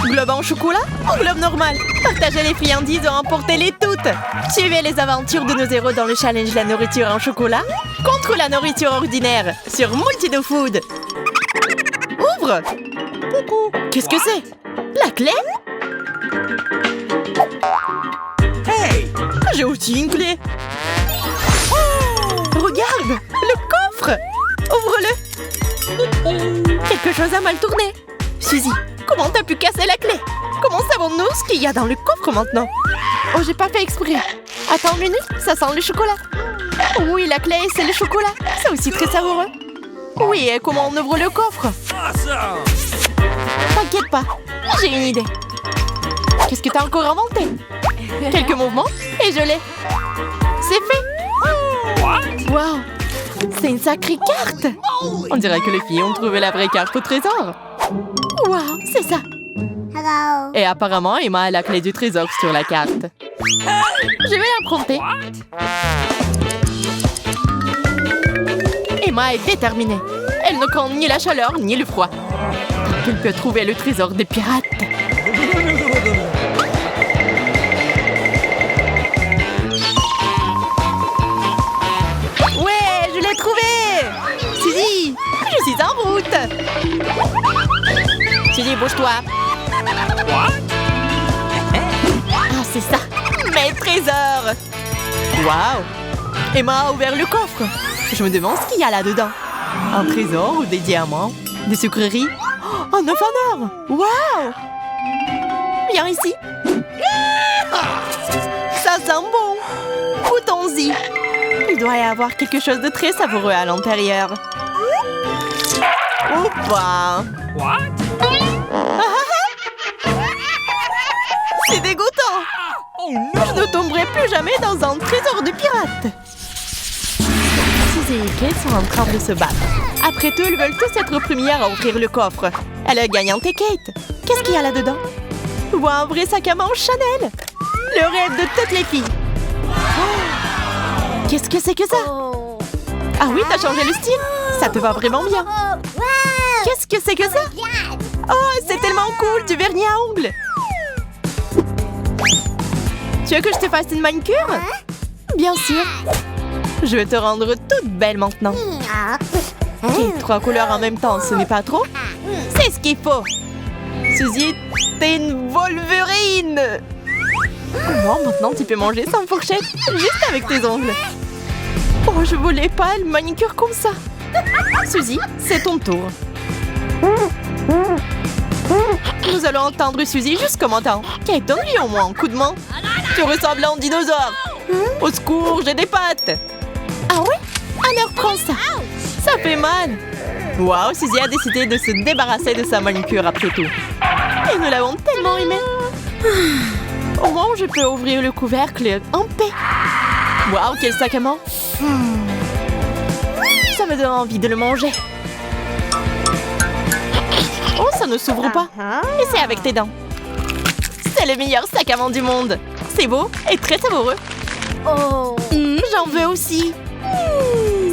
Globe en chocolat ou globe normal? Partagez les friandises ou emportez-les toutes. Suivez les aventures de nos héros dans le challenge La nourriture en chocolat contre la nourriture ordinaire sur Multido Food. Ouvre! Coucou! Qu'est-ce que c'est? La clé? Hey! J'ai aussi une clé. Oh, regarde! Le coffre! Ouvre-le! Quelque chose a mal tourné. Suzy, comment t'as pu casser la clé? Comment savons-nous ce qu'il y a dans le coffre maintenant? Oh, j'ai pas fait exprès. Attends une minute, ça sent le chocolat. Oui, la clé, c'est le chocolat. C'est aussi très savoureux. Oui, et comment on ouvre le coffre? Awesome! T'inquiète pas, j'ai une idée. Qu'est-ce que t'as encore inventé? Quelques mouvements et je l'ai. C'est fait. Waouh, c'est une sacrée carte. On dirait que les filles ont trouvé la vraie carte au trésor. Waouh, c'est ça. Hello. Et apparemment, Emma a la clé du trésor sur la carte. Je vais l'emprunter. Emma est déterminée. Elle ne craint ni la chaleur ni le froid. Elle peut trouver le trésor des pirates. Ouais, je l'ai trouvé! Suzy, je suis en route! Suzy, bouge-toi! Ah, c'est ça! Mes trésors! Waouh! Emma a ouvert le coffre! Je me demande ce qu'il y a là-dedans. Un trésor ou des diamants? Des sucreries? Oh, un œuf en or! Waouh! Viens ici! Ça sent bon! Goûtons-y! Il doit y avoir quelque chose de très savoureux à l'intérieur. Oupa! C'est dégoûtant! Je ne tomberai plus jamais dans un trésor de pirate! Suzy et Kate sont en train de se battre. Après tout, ils veulent tous être premières à ouvrir le coffre. Elle est gagnante et Kate. Qu'est-ce qu'il y a là-dedans? Wow, un vrai sac à main Chanel! Le rêve de toutes les filles! Oh, qu'est-ce que c'est que ça? Ah oui, t'as changé le style? Ça te va vraiment bien! Qu'est-ce que c'est que ça? Oh, c'est tellement cool, du vernis à ongles! Tu veux que je te fasse une manicure? Bien sûr! Je vais te rendre toute belle maintenant. Ok, 3 couleurs en même temps, ce n'est pas trop? C'est ce qu'il faut! Suzy, t'es une Wolverine! Bon, maintenant tu peux manger sans fourchette, juste avec tes ongles. Oh, je voulais pas une manicure comme ça. Suzy, c'est ton tour. Nous allons entendre Suzy jusqu'au matin. Kate, donne-lui au moins un coup de main. Tu ressembles à un dinosaure. Au secours, j'ai des pattes. Ah ouais? Alors prends ça. Ça fait mal. Waouh, Suzy a décidé de se débarrasser de sa manicure après tout. Et nous l'avons tellement aimée. Au moins, je peux ouvrir le couvercle en paix. Waouh, quel sac à main. Ça me donne envie de le manger. Oh, ça ne s'ouvre pas. Essaie avec tes dents. C'est le meilleur sac à main du monde. C'est beau et très savoureux. J'en veux aussi.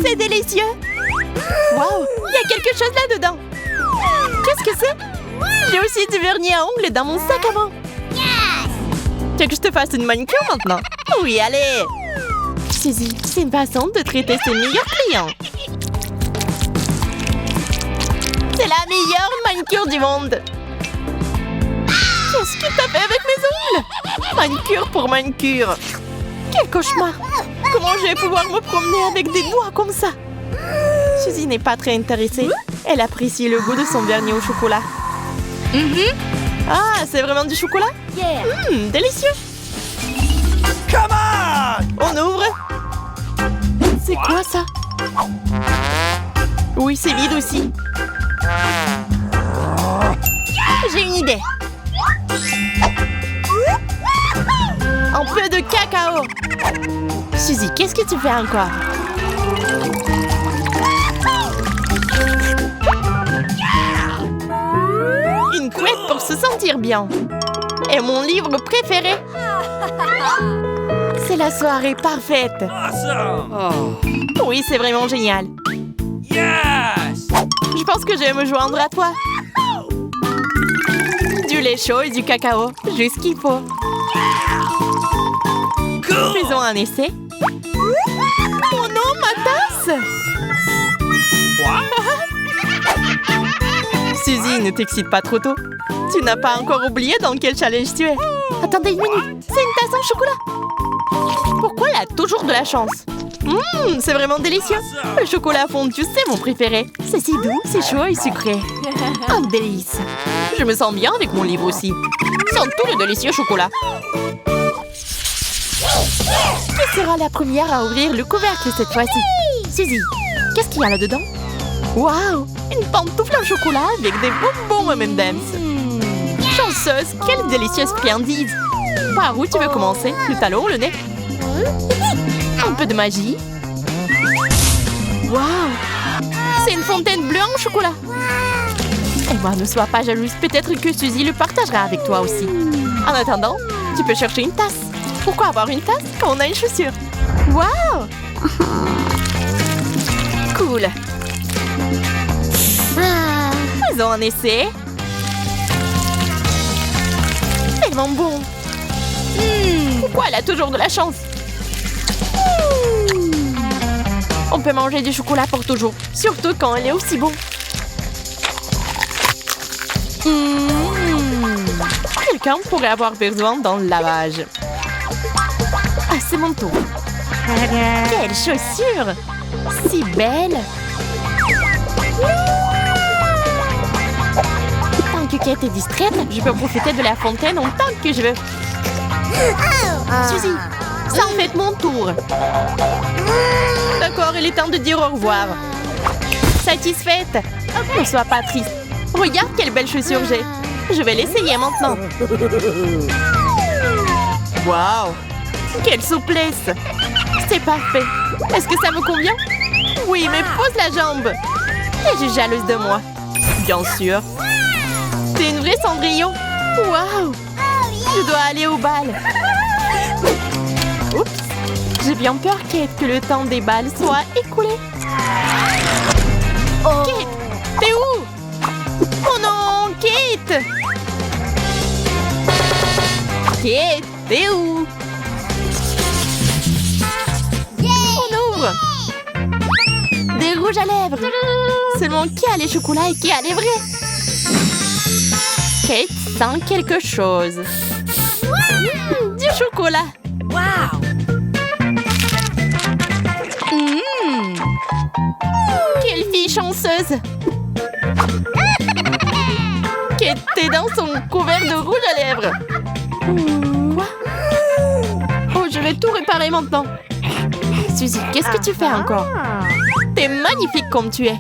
C'est délicieux. Waouh, il y a quelque chose là-dedans. Qu'est-ce que c'est? J'ai aussi du vernis à ongles dans mon sac à main. Tu veux que je te fasse une manicure maintenant? Oui, allez. Suzy, c'est une façon de traiter ses meilleurs clients. C'est la meilleure manicure du monde. Qu'est-ce que t'as fait avec mes ongles? Manicure pour manicure. Quel cauchemar. Comment je vais pouvoir me promener avec des doigts comme ça? Suzy n'est pas très intéressée. Elle apprécie le goût de son vernis au chocolat. Ah, c'est vraiment du chocolat? Délicieux. Come on! On ouvre. C'est quoi ça? Oui, c'est vide aussi. J'ai une idée. Un peu de cacao. Suzy, qu'est-ce que tu fais encore? Une couette pour se sentir bien. Et mon livre préféré. C'est la soirée parfaite. Awesome! Oui, c'est vraiment génial. Yes! Je pense que je vais me joindre à toi. Du lait chaud et du cacao, juste ce qu'il faut. Cool. Faisons un essai. Oh non, ma tasse! What? Suzy, ne t'excite pas trop tôt. Tu n'as pas encore oublié dans quel challenge tu es. Attendez une minute, c'est une tasse en chocolat. Pourquoi elle a toujours de la chance? C'est vraiment délicieux. Le chocolat fondu, c'est mon préféré. C'est si doux, c'est chaud et sucré. Un délice. Je me sens bien avec mon livre aussi. Sans tout le délicieux chocolat. Qui sera la première à ouvrir le couvercle cette fois-ci? Suzy, qu'est-ce qu'il y a là-dedans? Waouh! Une pantoufle en chocolat avec des bonbons M&M's. Chanceuse, quelle délicieuse friandise! Par où tu veux commencer? Le talon ou le nez? Un peu de magie. Waouh! C'est une fontaine bleue en chocolat. Et moi, ne sois pas jalouse. Peut-être que Suzy le partagera avec toi aussi. En attendant, tu peux chercher une tasse. Pourquoi avoir une tasse quand on a une chaussure? Waouh! Cool. Faisons un essai. Tellement bon. Pourquoi elle a toujours de la chance? On peut manger du chocolat pour toujours, surtout quand elle est aussi bon. Quelqu'un pourrait avoir besoin dans le lavage. Ah, c'est mon tour. Quelle chaussure! Si belle! Tant que Kate est distraite, je peux profiter de la fontaine autant que je veux. Suzy, ça en fait mon tour. D'accord, il est temps de dire au revoir. Satisfaite? Ne sois pas triste. Regarde quelle belle chaussure j'ai. Je vais l'essayer maintenant. Waouh! Quelle souplesse! C'est parfait. Est-ce que ça me convient? Oui, mais pose la jambe. Es-tu jalouse de moi? Bien sûr. T'es une vraie Cendrillon. Waouh! Je dois aller au bal. Oups! J'ai bien peur, Kate, que le temps des balles soit écoulé. Kate! T'es où? Oh non, Kate! Kate, t'es où? On ouvre! Des rouges à lèvres! Seulement qui a les chocolats et qui a les vrais? Kate sent quelque chose. Du chocolat! Wow! Quelle fille chanceuse! Kate, tes dents sont couvertes de rouge à lèvres. Quoi? Oh, je vais tout réparer maintenant. Suzy, qu'est-ce que tu fais encore? T'es magnifique comme tu es.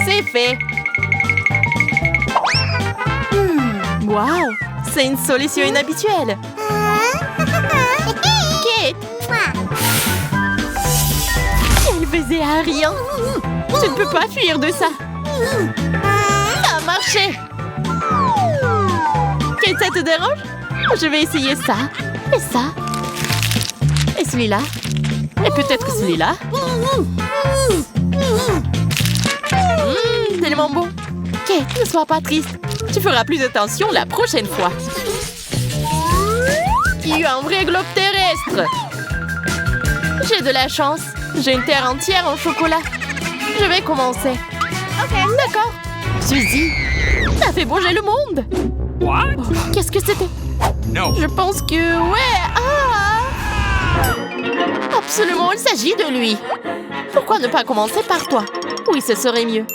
C'est fait. Waouh, c'est une solution inhabituelle. Kate! Elle faisait à rien. Tu ne peux pas fuir de ça. Ça a marché. Kate, ça te dérange? Je vais essayer ça. Et ça. Et celui-là. Et peut-être celui-là. Tellement bon. Kate, ne sois pas triste. Tu feras plus attention la prochaine fois. Il y a eu un vrai globe terrestre. J'ai de la chance. J'ai une terre entière en chocolat. Je vais commencer. Ok, d'accord. Suzy, t'as fait bouger le monde. What? Oh, qu'est-ce que c'était? No. Je pense que... Ouais, absolument, il s'agit de lui. Pourquoi ne pas commencer par toi? Oui, ce serait mieux.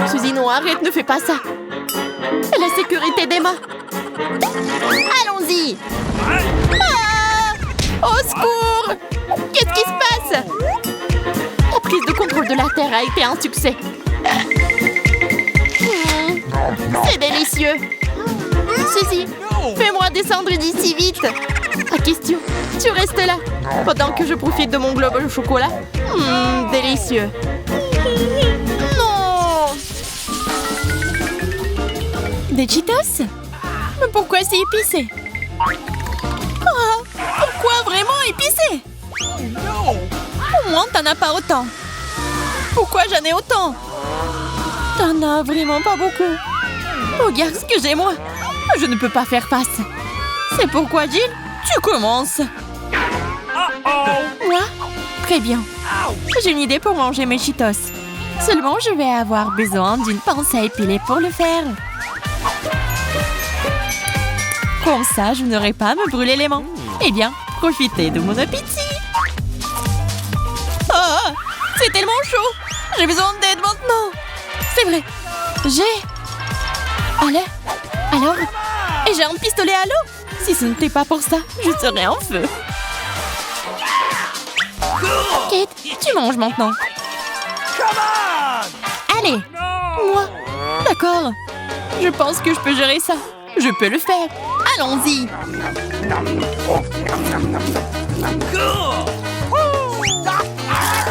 Suzy, non, arrête, ne fais pas ça. La sécurité d'Emma. Allons-y. Au secours! Qu'est-ce qui se passe? La prise de contrôle de la Terre a été un succès. C'est délicieux. Suzy, fais-moi descendre d'ici vite. À question, tu restes là pendant que je profite de mon globe au chocolat. Délicieux. Non! Des Cheetos? Mais pourquoi c'est épicé? Pourquoi vraiment épicé? Au moins, t'en as pas autant. Pourquoi j'en ai autant? T'en as vraiment pas beaucoup. Regarde ce que j'ai, moi. Je ne peux pas faire face. C'est pourquoi, Jill, tu commences. Moi? Très bien. J'ai une idée pour manger mes Cheetos. Seulement, je vais avoir besoin d'une pince à épiler pour le faire. Comme ça, je n'aurai pas à me brûler les mains. Eh bien, profitez de mon appétit. Oh, c'est tellement chaud. J'ai besoin d'aide maintenant. C'est vrai. Alors? Et j'ai un pistolet à l'eau. Si ce n'était pas pour ça, je serais en feu. Kate, tu manges maintenant. Allez, moi. D'accord. Je pense que je peux gérer ça. Je peux le faire. Allons-y.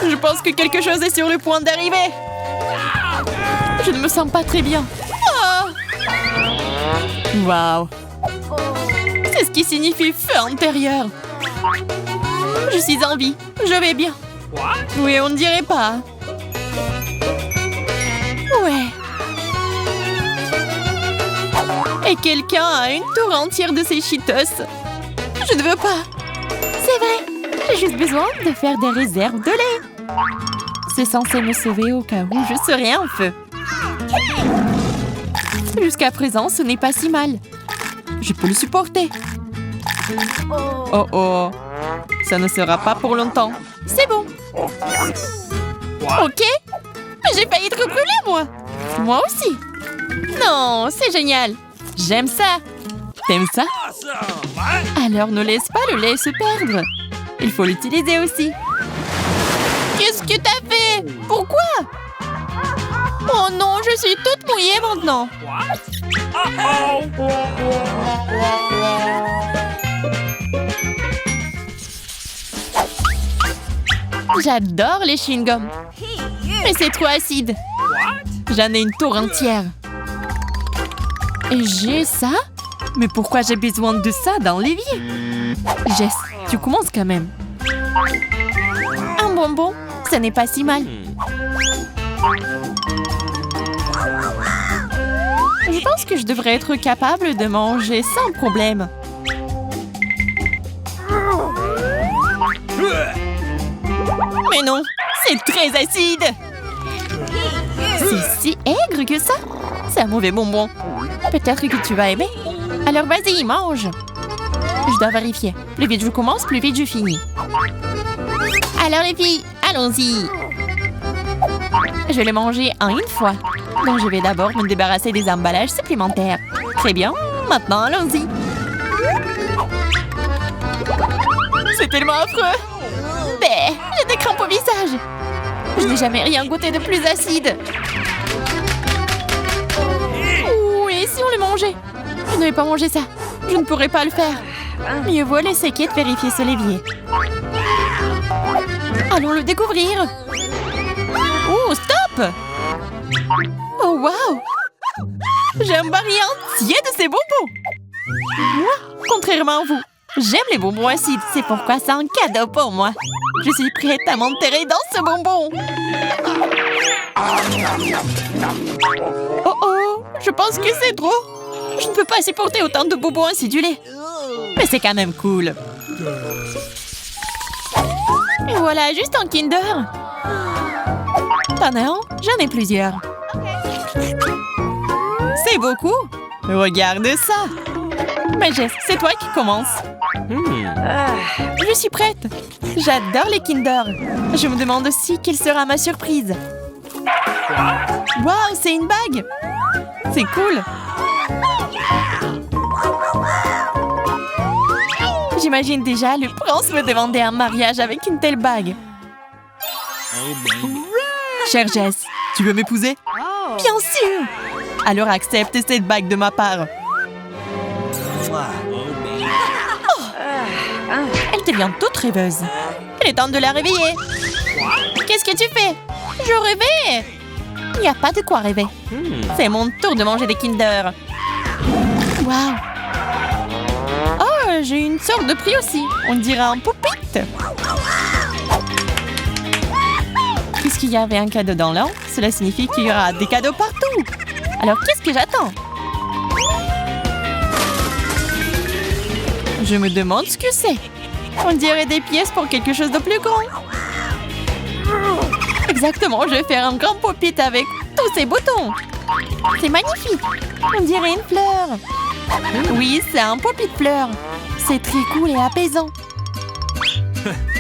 Je pense que quelque chose est sur le point d'arriver. Je ne me sens pas très bien. Oh. Waouh. C'est ce qui signifie feu intérieur. Je suis en vie. Je vais bien. Oui, on ne dirait pas. Ouais. Et quelqu'un a une tour entière de ces Cheetos. Je ne veux pas. C'est vrai. J'ai juste besoin de faire des réserves de lait. C'est censé me sauver au cas où je serais en feu. Jusqu'à présent, ce n'est pas si mal. Je peux le supporter. Oh oh. Ça ne sera pas pour longtemps. C'est bon. Ok. J'ai failli être brûlée, moi. Moi aussi. Non, c'est génial. J'aime ça. T'aimes ça? Alors ne laisse pas le lait se perdre. Il faut l'utiliser aussi. Qu'est-ce que t'as fait? Pourquoi? Oh non, je suis toute mouillée maintenant. J'adore les chewing-gums. Mais c'est trop acide. J'en ai une tour entière. Et j'ai ça? Mais pourquoi j'ai besoin de ça dans l'évier? Jess, tu commences quand même. Un bonbon, ça n'est pas si mal. Je pense que je devrais être capable de manger sans problème. Mais non, c'est très acide. C'est si aigre que ça. C'est un mauvais bonbon. Peut-être que tu vas aimer. Alors vas-y, mange. Je dois vérifier. Plus vite je commence, plus vite je finis. Alors les filles, allons-y. Je vais le manger en une fois. Donc je vais d'abord me débarrasser des emballages supplémentaires. Très bien, maintenant allons-y. C'est tellement affreux. Ben, j'ai des crampes au visage. Je n'ai jamais rien goûté de plus acide. Oui, si on le mangeait. Je ne vais pas manger ça. Je ne pourrais pas le faire. Mieux vaut laisser Kate vérifier ce levier. Allons le découvrir. Oh, stop! Oh, wow! J'ai un baril entier de ces bonbons. Moi, contrairement à vous, j'aime les bonbons acides. C'est pourquoi c'est un cadeau pour moi. Je suis prête à m'enterrer dans ce bonbon. Oh oh, je pense que c'est trop. Je ne peux pas supporter autant de bonbons acidulés. Mais c'est quand même cool. Et voilà, juste un Kinder. T'en as un? J'en ai plusieurs. C'est beaucoup. Regarde ça. Mais Jess, c'est toi qui commence. Je suis prête. J'adore les Kinder. Je me demande aussi quelle sera ma surprise. Waouh, c'est une bague. C'est cool. J'imagine déjà le prince me demander un mariage avec une telle bague. Chère Jess, tu veux m'épouser? Bien sûr. Alors accepte cette bague de ma part. Oh. Elle devient toute rêveuse. Il est temps de la réveiller. Qu'est-ce que tu fais? Je rêvais. Il n'y a pas de quoi rêver. C'est mon tour de manger des Kinder. Waouh. Oh, j'ai une sorte de prix aussi. On dirait un poupette. Qu'est-ce Puisqu'il y avait un cadeau dans l'an, cela signifie qu'il y aura des cadeaux partout. Alors qu'est-ce que j'attends? Je me demande ce que c'est. On dirait des pièces pour quelque chose de plus grand. Exactement, je vais faire un grand pop-it avec tous ces boutons. C'est magnifique. On dirait une fleur. Oui, c'est un pop-it fleur. C'est très cool et apaisant.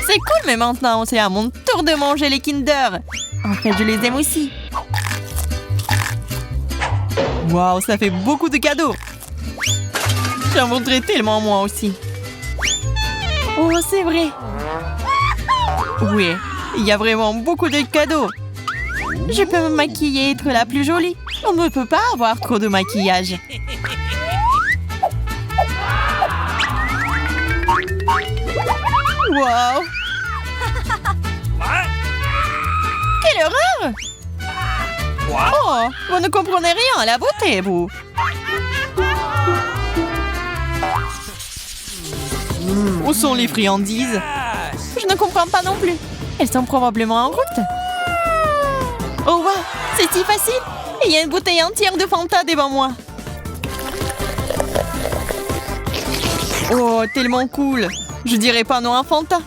C'est cool, mais maintenant, c'est à mon tour de manger les Kinder. En fait, je les aime aussi. Waouh, ça fait beaucoup de cadeaux. J'en voudrais tellement moi aussi. Oh, c'est vrai. Oui, il y a vraiment beaucoup de cadeaux. Je peux me maquiller et être la plus jolie. On ne peut pas avoir trop de maquillage. Wow! What? Quelle horreur! What? Oh, vous ne comprenez rien à la beauté, vous. Où sont les friandises? Je ne comprends pas non plus. Elles sont probablement en route. Oh, wow! C'est si facile! Il y a une bouteille entière de Fanta devant moi. Oh, tellement cool! Je dirais pas non à Fanta.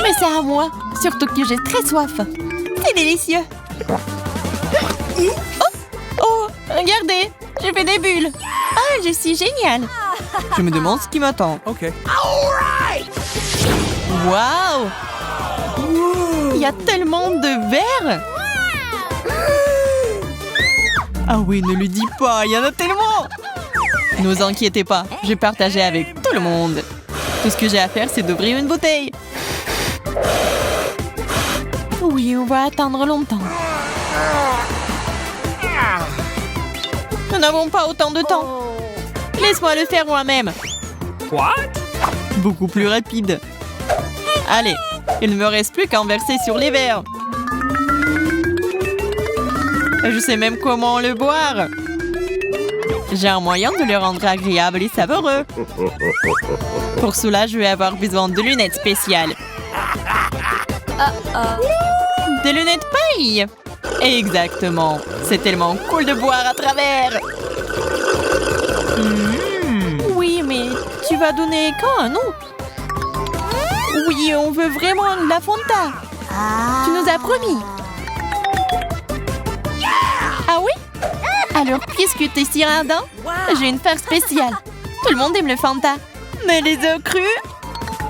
Mais c'est à moi. Surtout que j'ai très soif. C'est délicieux. Oh, regardez. Je fais des bulles. Ah, je suis géniale. Je me demande ce qui m'attend. OK. Waouh! Il y a tellement de verres. Ah oui, ne le dis pas. Il y en a tellement. Ne vous inquiétez pas. Je vais partager avec tout le monde. Tout ce que j'ai à faire, c'est d'ouvrir une bouteille. Oui, on va attendre longtemps. Nous n'avons pas autant de temps. Laisse-moi le faire moi-même. What? Beaucoup plus rapide. Allez, il ne me reste plus qu'à en verser sur les verres. Je sais même comment le boire. J'ai un moyen de le rendre agréable et savoureux. Pour cela, je vais avoir besoin de lunettes spéciales. Des lunettes paille. Exactement. C'est tellement cool de boire à travers. Oui, mais tu vas donner quand, non? Oui, on veut vraiment la Fanta. Tu nous as promis. Ah oui? Alors, puisque t'es si radin, j'ai une faire spéciale. Tout le monde aime le Fanta. Mais les œufs crus?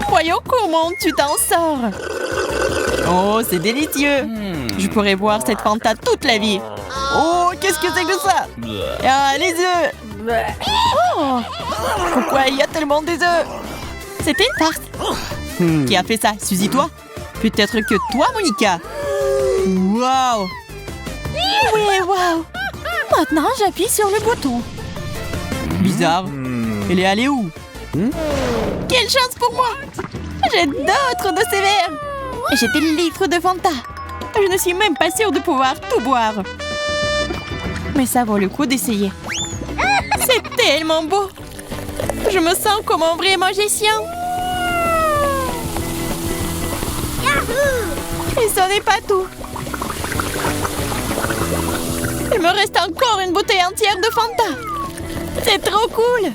Voyons comment tu t'en sors. Oh, c'est délicieux. Je pourrais boire cette Fanta toute la vie. Oh, qu'est-ce que c'est que ça? Ah, les œufs. Oh, pourquoi il y a tellement des œufs? C'était une tarte. Qui a fait ça? Suzy, toi? Peut-être que toi, Monica? Waouh! Oui, waouh! Maintenant, j'appuie sur le bouton. Bizarre. Elle est allée où? Quelle chance pour moi! J'ai d'autres de ces verres. Et j'ai des litres de Fanta. Je ne suis même pas sûre de pouvoir tout boire. Mais ça vaut le coup d'essayer. C'est tellement beau. Je me sens comme un vrai magicien. Et ce n'est pas tout. Il me reste encore une bouteille entière de Fanta. C'est trop cool.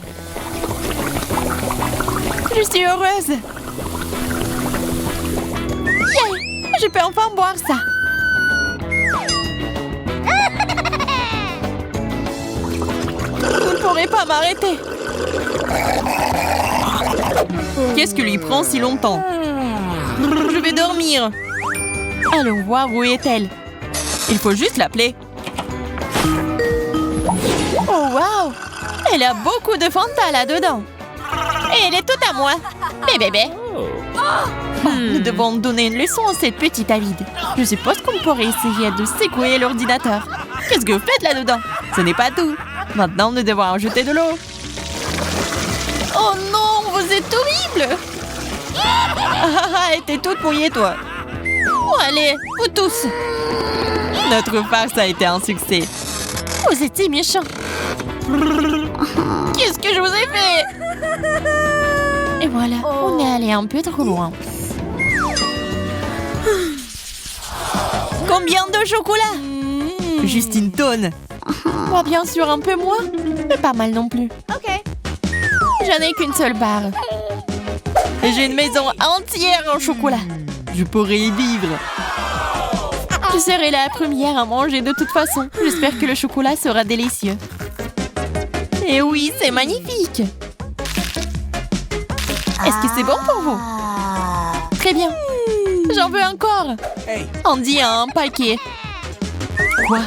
Je suis heureuse. Yeah! Je peux enfin boire ça. Vous ne pourrez pas m'arrêter. Qu'est-ce qui lui prend si longtemps? Je vais dormir. Allons voir où est-elle. Il faut juste l'appeler. Oh, waouh! Elle a beaucoup de Fanta là-dedans. Et elle est toute à moi. Bébé. Nous devons donner une leçon à cette petite avide. Je suppose qu'on pourrait essayer de secouer l'ordinateur. Qu'est-ce que vous faites là-dedans? Ce n'est pas tout. Maintenant, nous devons ajouter de l'eau. Oh non, vous êtes horrible! Ah, t'es toute mouillée, toi. Oh, allez, vous tous. Notre farce a été un succès. Vous étiez méchants. Qu'est-ce que je vous ai fait? Et voilà, on est allé un peu trop loin. Combien de chocolat? Juste une tonne. Moi, bien sûr, un peu moins, mais pas mal non plus. Ok. J'en ai qu'une seule barre. Et j'ai une maison entière en chocolat. Je pourrais y vivre. Je serai la première à manger de toute façon. J'espère que le chocolat sera délicieux. Et oui, c'est magnifique. Est-ce que c'est bon pour vous? Très bien. J'en veux encore. Andy a un paquet. Quoi?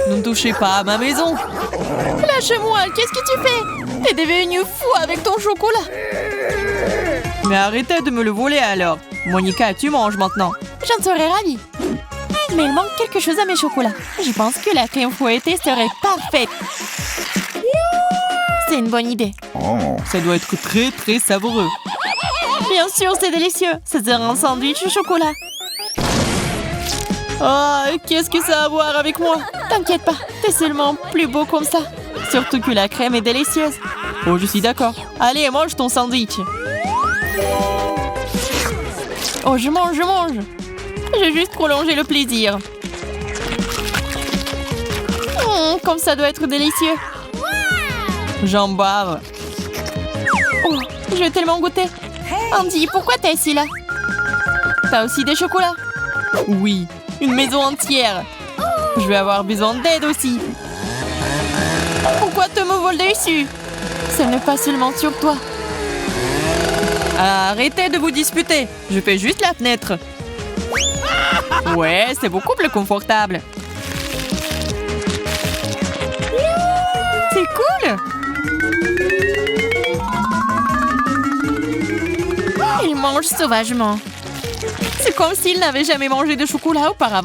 Ne touchez pas à ma maison. Lâche-moi, qu'est-ce que tu fais? T'es devenu fou avec ton chocolat. Mais arrêtez de me le voler alors. Monica, tu manges maintenant. J'en serais ravie. Mais il manque quelque chose à mes chocolats. Je pense que la crème fouettée serait parfaite. C'est une bonne idée. Ça doit être très très savoureux. Bien sûr, c'est délicieux. Ça sera un sandwich au chocolat. Oh, qu'est-ce que ça a à voir avec moi? T'inquiète pas, t'es seulement plus beau comme ça. Surtout que la crème est délicieuse. Oh, je suis d'accord. Allez, mange ton sandwich. Oh, je mange, je mange. J'ai juste prolongé le plaisir. Comme ça doit être délicieux. J'en bave. Oh, je vais tellement goûter. Andy, pourquoi t'es assis là? T'as aussi des chocolats? Oui, une maison entière. Je vais avoir besoin d'aide aussi. Pourquoi tu me voles dessus? Ce n'est pas seulement sur toi. Arrêtez de vous disputer. Je fais juste la fenêtre. Ouais, c'est beaucoup plus confortable. C'est cool. Il mange sauvagement. C'est comme s'il n'avait jamais mangé de chocolat auparavant.